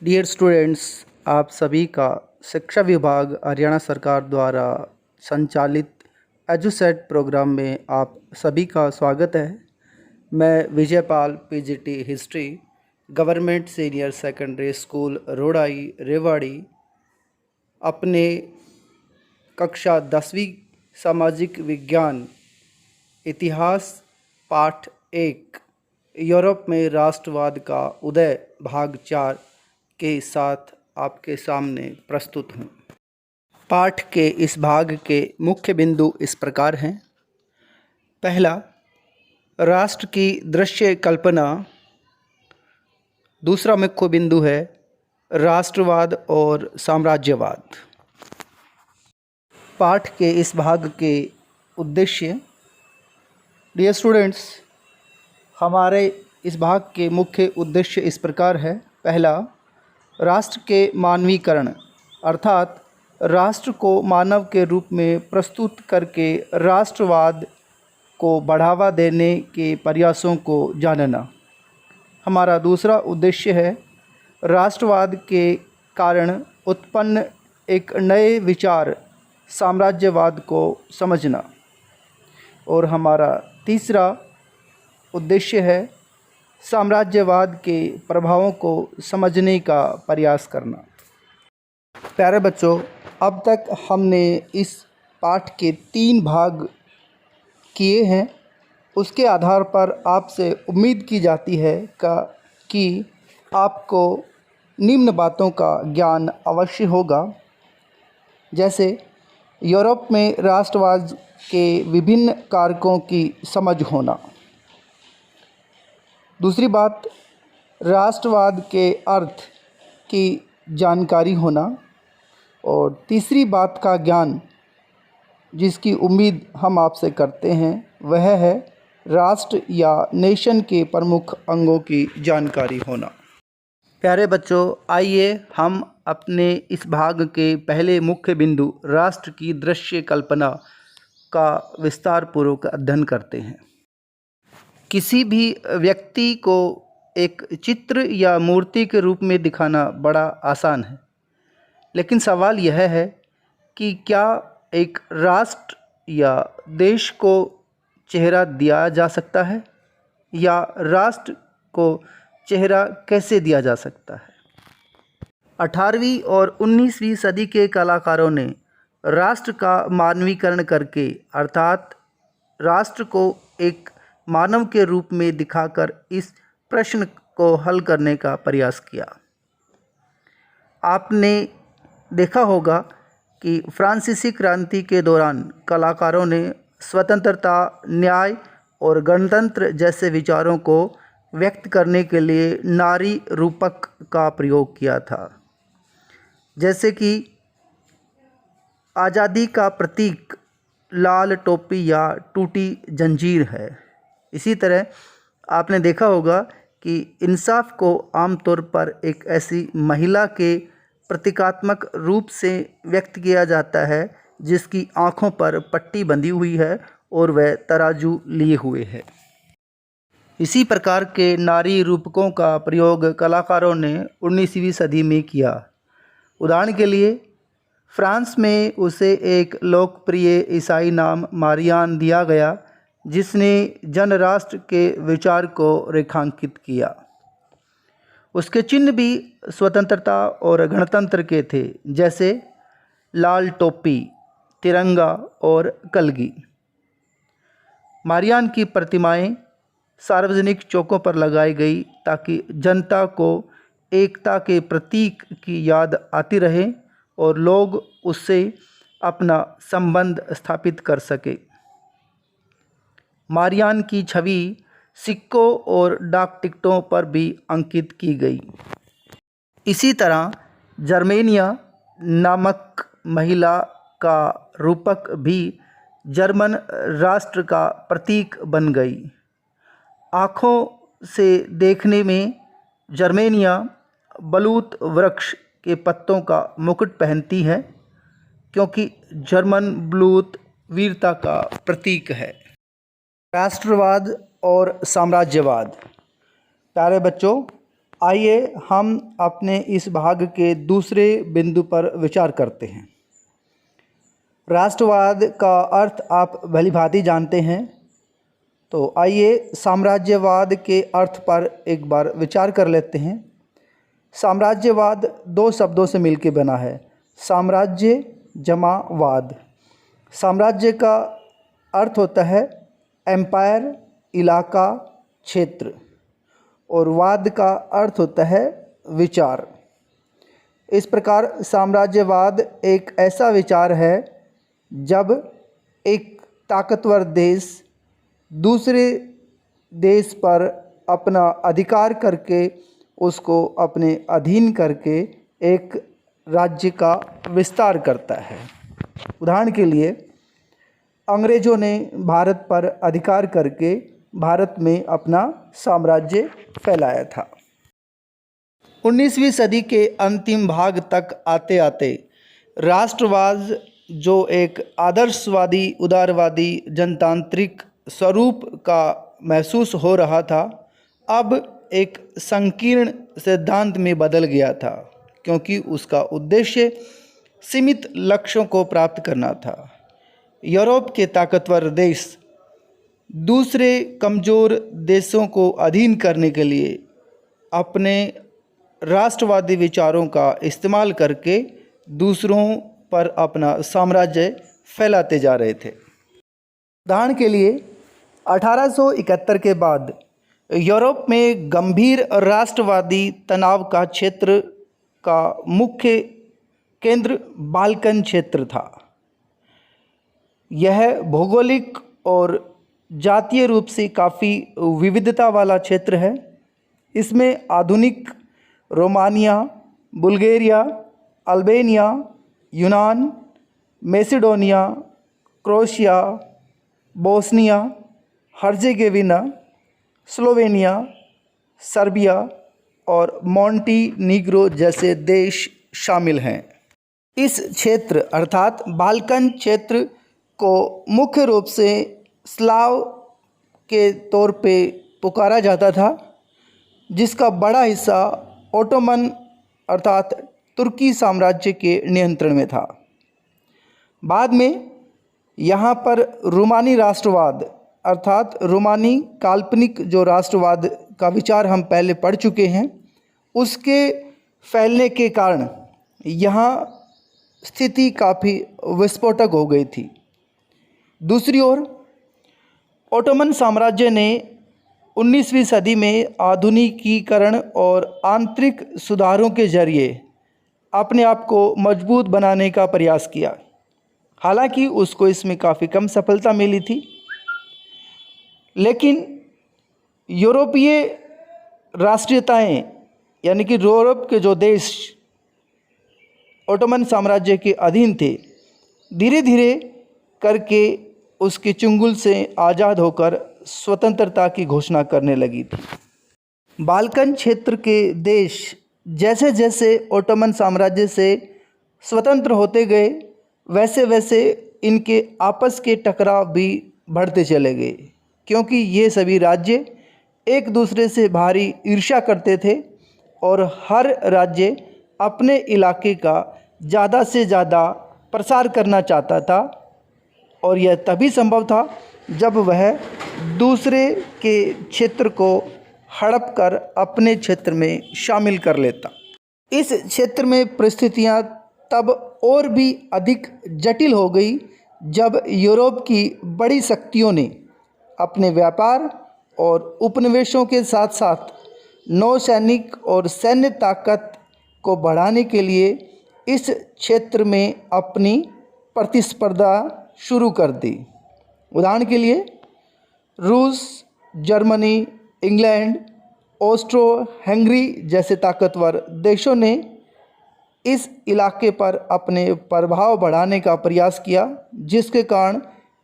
Dear students, आप सभी का शिक्षा विभाग हरियाणा सरकार द्वारा संचालित एजुसेट प्रोग्राम में आप सभी का स्वागत है। मैं Vijaypal PGT history government senior secondary school Rodai Rewari अपने कक्षा 10वीं सामाजिक विज्ञान इतिहास पाठ 1 यूरोप में राष्ट्रवाद का उदय भाग 4 के साथ आपके सामने प्रस्तुत हूँ। पाठ के इस भाग के मुख्य बिंदु इस प्रकार हैं। पहला, राष्ट्र की दृश्य कल्पना। दूसरा मुख्य बिंदु है राष्ट्रवाद और साम्राज्यवाद। पाठ के इस भाग के उद्देश्य। डियर स्टूडेंट्स, हमारे इस भाग के मुख्य उद्देश्य इस प्रकार है। पहला, राष्ट्र के मानवीकरण, अर्थात राष्ट्र को मानव के रूप में प्रस्तुत करके राष्ट्रवाद को बढ़ावा देने के प्रयासों को जानना। हमारा दूसरा उद्देश्य है राष्ट्रवाद के कारण उत्पन्न एक नए विचार साम्राज्यवाद को समझना। और हमारा तीसरा उद्देश्य है साम्राज्यवाद के प्रभावों को समझने का प्रयास करना। प्यारे बच्चों, अब तक हमने इस पाठ के 3 भाग किए हैं। उसके आधार पर आपसे उम्मीद की जाती है कि आपको निम्न बातों का ज्ञान अवश्य होगा, जैसे यूरोप में राष्ट्रवाद के विभिन्न कारकों की समझ होना। दूसरी बात, राष्ट्रवाद के अर्थ की जानकारी होना। और तीसरी बात का ज्ञान जिसकी उम्मीद हम आपसे करते हैं वह है राष्ट्र या नेशन के प्रमुख अंगों की जानकारी होना। प्यारे बच्चों, आइए हम अपने इस भाग के पहले मुख्य बिंदु राष्ट्र की दृश्य कल्पना का विस्तार पूर्वक अध्ययन करते हैं। किसी भी व्यक्ति को एक चित्र या मूर्ति के रूप में दिखाना बड़ा आसान है, लेकिन सवाल यह है कि क्या एक राष्ट्र या देश को चेहरा दिया जा सकता है, या राष्ट्र को चेहरा कैसे दिया जा सकता है। 18वीं और 19वीं सदी के कलाकारों ने राष्ट्र का मानवीकरण करके, अर्थात राष्ट्र को एक मानव के रूप में दिखाकर इस प्रश्न को हल करने का प्रयास किया। आपने देखा होगा कि फ्रांसीसी क्रांति के दौरान कलाकारों ने स्वतंत्रता, न्याय और गणतंत्र जैसे विचारों को व्यक्त करने के लिए नारी रूपक का प्रयोग किया था, जैसे कि आज़ादी का प्रतीक लाल टोपी या टूटी जंजीर है। इसी तरह आपने देखा होगा कि इंसाफ को आमतौर पर एक ऐसी महिला के प्रतीकात्मक रूप से व्यक्त किया जाता है जिसकी आँखों पर पट्टी बंधी हुई है और वह तराजू लिए हुए है। इसी प्रकार के नारी रूपकों का प्रयोग कलाकारों ने 19वीं सदी में किया। उदाहरण के लिए फ्रांस में उसे एक लोकप्रिय ईसाई नाम मारियान दिया गया, जिसने जनराष्ट्र के विचार को रेखांकित किया। उसके चिन्ह भी स्वतंत्रता और गणतंत्र के थे, जैसे लाल टोपी, तिरंगा और कलगी। मारियान की प्रतिमाएं सार्वजनिक चौकों पर लगाई गई ताकि जनता को एकता के प्रतीक की याद आती रहे और लोग उससे अपना संबंध स्थापित कर सके। मारियान की छवि सिक्कों और डाक टिकटों पर भी अंकित की गई। इसी तरह जर्मेनिया नामक महिला का रूपक भी जर्मन राष्ट्र का प्रतीक बन गई। आँखों से देखने में जर्मेनिया बलूत वृक्ष के पत्तों का मुकुट पहनती है, क्योंकि जर्मन बलूत वीरता का प्रतीक है। राष्ट्रवाद और साम्राज्यवाद। प्यारे बच्चों, आइए हम अपने इस भाग के दूसरे बिंदु पर विचार करते हैं। राष्ट्रवाद का अर्थ आप भलीभांति जानते हैं, तो आइए साम्राज्यवाद के अर्थ पर एक बार विचार कर लेते हैं। साम्राज्यवाद दो शब्दों से मिलकर बना है, साम्राज्य जमा वाद। साम्राज्य का अर्थ होता है एम्पायर, इलाका, क्षेत्र, और वाद का अर्थ होता है विचार। इस प्रकार साम्राज्यवाद एक ऐसा विचार है जब एक ताकतवर देश दूसरे देश पर अपना अधिकार करके उसको अपने अधीन करके एक राज्य का विस्तार करता है। उदाहरण के लिए अंग्रेज़ों ने भारत पर अधिकार करके भारत में अपना साम्राज्य फैलाया था। 19वीं सदी के अंतिम भाग तक आते आते राष्ट्रवाद, जो एक आदर्शवादी, उदारवादी, जनतांत्रिक स्वरूप का महसूस हो रहा था, अब एक संकीर्ण सिद्धांत में बदल गया था, क्योंकि उसका उद्देश्य सीमित लक्ष्यों को प्राप्त करना था। यूरोप के ताकतवर देश दूसरे कमज़ोर देशों को अधीन करने के लिए अपने राष्ट्रवादी विचारों का इस्तेमाल करके दूसरों पर अपना साम्राज्य फैलाते जा रहे थे। उदाहरण के लिए 1871 के बाद यूरोप में गंभीर राष्ट्रवादी तनाव का क्षेत्र का मुख्य केंद्र बाल्कन क्षेत्र था। यह भौगोलिक और जातीय रूप से काफ़ी विविधता वाला क्षेत्र है। इसमें आधुनिक रोमानिया, बुल्गारिया, अल्बानिया, यूनान, Macedonia, Croatia, Bosnia Herzegovina, Slovenia, Serbia और मॉन्टीनीग्रो जैसे देश शामिल हैं। इस क्षेत्र अर्थात बाल्कन क्षेत्र को मुख्य रूप से स्लाव के तौर पे पुकारा जाता था, जिसका बड़ा हिस्सा ओटोमन अर्थात तुर्की साम्राज्य के नियंत्रण में था। बाद में यहाँ पर रोमानी राष्ट्रवाद अर्थात रोमानी काल्पनिक जो राष्ट्रवाद का विचार हम पहले पढ़ चुके हैं, उसके फैलने के कारण यहाँ स्थिति काफ़ी विस्फोटक हो गई थी। दूसरी ओर ओटोमन साम्राज्य ने 19वीं सदी में आधुनिकीकरण और आंतरिक सुधारों के जरिए अपने आप को मजबूत बनाने का प्रयास किया। हालांकि उसको इसमें काफ़ी कम सफलता मिली थी, लेकिन यूरोपीय राष्ट्रीयताएं यानी कि यूरोप के जो देश ओटोमन साम्राज्य के अधीन थे, धीरे धीरे करके उसके चंगुल से आज़ाद होकर स्वतंत्रता की घोषणा करने लगी थी। बाल्कन क्षेत्र के देश जैसे जैसे ओटोमन साम्राज्य से स्वतंत्र होते गए, वैसे वैसे इनके आपस के टकराव भी बढ़ते चले गए, क्योंकि ये सभी राज्य एक दूसरे से भारी ईर्ष्या करते थे और हर राज्य अपने इलाके का ज़्यादा से ज़्यादा प्रसार करना चाहता था, और यह तभी संभव था जब वह दूसरे के क्षेत्र को हड़प कर अपने क्षेत्र में शामिल कर लेता। इस क्षेत्र में परिस्थितियां तब और भी अधिक जटिल हो गई जब यूरोप की बड़ी शक्तियों ने अपने व्यापार और उपनिवेशों के साथ साथ नौसैनिक और सैन्य ताकत को बढ़ाने के लिए इस क्षेत्र में अपनी प्रतिस्पर्धा शुरू कर दी। उदाहरण के लिए रूस, जर्मनी, इंग्लैंड, ऑस्ट्रो हंगरी जैसे ताकतवर देशों ने इस इलाके पर अपने प्रभाव बढ़ाने का प्रयास किया, जिसके कारण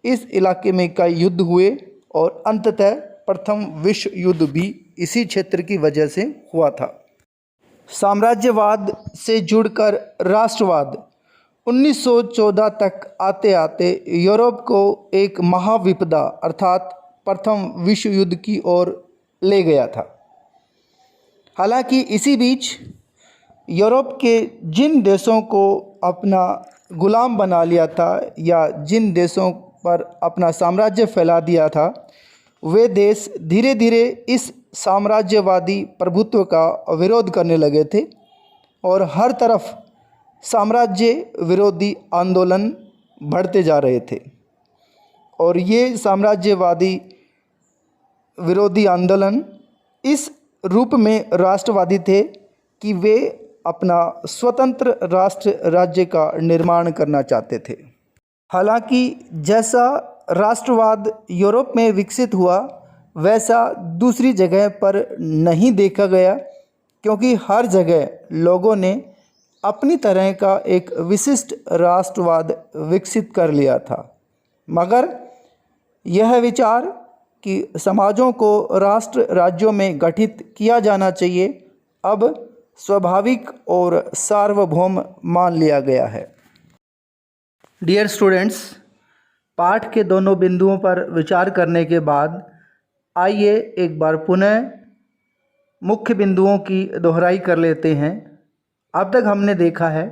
इस इलाके में कई युद्ध हुए और अंततः प्रथम विश्व युद्ध भी इसी क्षेत्र की वजह से हुआ था। साम्राज्यवाद से जुड़कर राष्ट्रवाद 1914 तक आते आते यूरोप को एक महाविपदा अर्थात प्रथम विश्व युद्ध की ओर ले गया था। हालांकि इसी बीच यूरोप के जिन देशों को अपना गुलाम बना लिया था या जिन देशों पर अपना साम्राज्य फैला दिया था, वे देश धीरे धीरे इस साम्राज्यवादी प्रभुत्व का विरोध करने लगे थे और हर तरफ साम्राज्य विरोधी आंदोलन बढ़ते जा रहे थे। और ये साम्राज्यवादी विरोधी आंदोलन इस रूप में राष्ट्रवादी थे कि वे अपना स्वतंत्र राष्ट्र राज्य का निर्माण करना चाहते थे। हालांकि जैसा राष्ट्रवाद यूरोप में विकसित हुआ वैसा दूसरी जगह पर नहीं देखा गया, क्योंकि हर जगह लोगों ने अपनी तरह का एक विशिष्ट राष्ट्रवाद विकसित कर लिया था। मगर यह विचार कि समाजों को राष्ट्र राज्यों में गठित किया जाना चाहिए अब स्वाभाविक और सार्वभौम मान लिया गया है। डियर स्टूडेंट्स, पाठ के दोनों बिंदुओं पर विचार करने के बाद आइए एक बार पुनः मुख्य बिंदुओं की दोहराई कर लेते हैं। अब तक हमने देखा है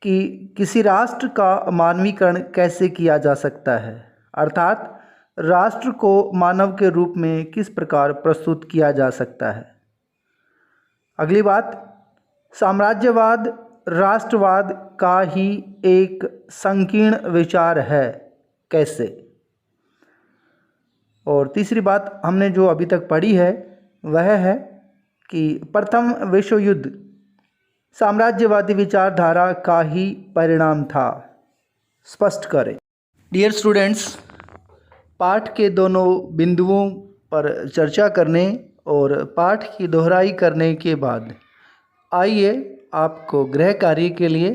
कि किसी राष्ट्र का मानवीकरण कैसे किया जा सकता है, अर्थात राष्ट्र को मानव के रूप में किस प्रकार प्रस्तुत किया जा सकता है। अगली बात, साम्राज्यवाद राष्ट्रवाद का ही एक संकीर्ण विचार है, कैसे। और तीसरी बात हमने जो अभी तक पढ़ी है वह है कि प्रथम विश्व युद्ध साम्राज्यवादी विचारधारा का ही परिणाम था, स्पष्ट करें। डियर स्टूडेंट्स, पाठ के दोनों बिंदुओं पर चर्चा करने और पाठ की दोहराई करने के बाद आइए आपको गृह कार्य के लिए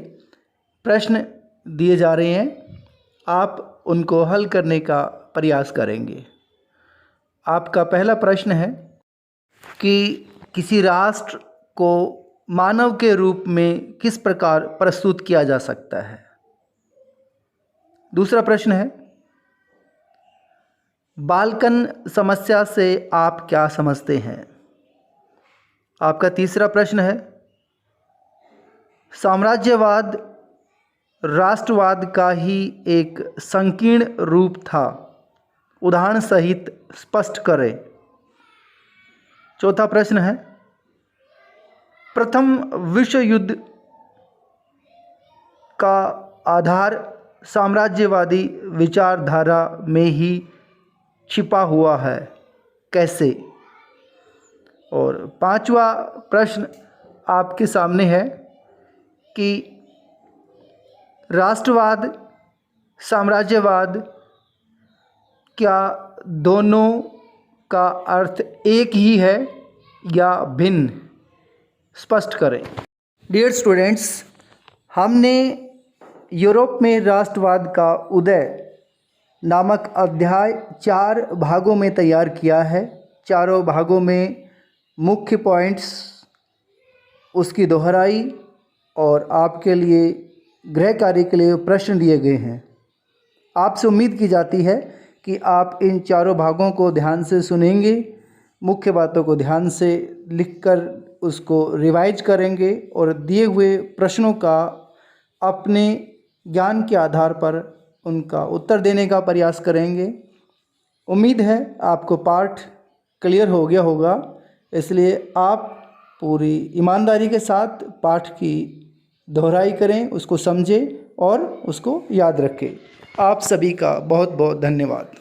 प्रश्न दिए जा रहे हैं, आप उनको हल करने का प्रयास करेंगे। आपका पहला प्रश्न है कि किसी राष्ट्र को मानव के रूप में किस प्रकार प्रस्तुत किया जा सकता है। दूसरा प्रश्न है, बाल्कन समस्या से आप क्या समझते हैं। आपका तीसरा प्रश्न है, साम्राज्यवाद राष्ट्रवाद का ही एक संकीर्ण रूप था, उदाहरण सहित स्पष्ट करें। चौथा प्रश्न है, प्रथम विश्व युद्ध का आधार साम्राज्यवादी विचारधारा में ही छिपा हुआ है, कैसे। और पांचवा प्रश्न आपके सामने है कि राष्ट्रवाद साम्राज्यवाद क्या दोनों का अर्थ एक ही है या भिन्न, स्पष्ट करें। डियर स्टूडेंट्स, हमने यूरोप में राष्ट्रवाद का उदय नामक अध्याय 4 भागों में तैयार किया है। चारों भागों में मुख्य पॉइंट्स, उसकी दोहराई और आपके लिए गृह कार्य के लिए प्रश्न दिए गए हैं। आपसे उम्मीद की जाती है कि आप इन चारों भागों को ध्यान से सुनेंगे, मुख्य बातों को ध्यान से लिखकर उसको रिवाइज करेंगे और दिए हुए प्रश्नों का अपने ज्ञान के आधार पर उनका उत्तर देने का प्रयास करेंगे। उम्मीद है आपको पाठ क्लियर हो गया होगा, इसलिए आप पूरी ईमानदारी के साथ पाठ की दोहराई करें, उसको समझें और उसको याद रखें। आप सभी का बहुत बहुत धन्यवाद।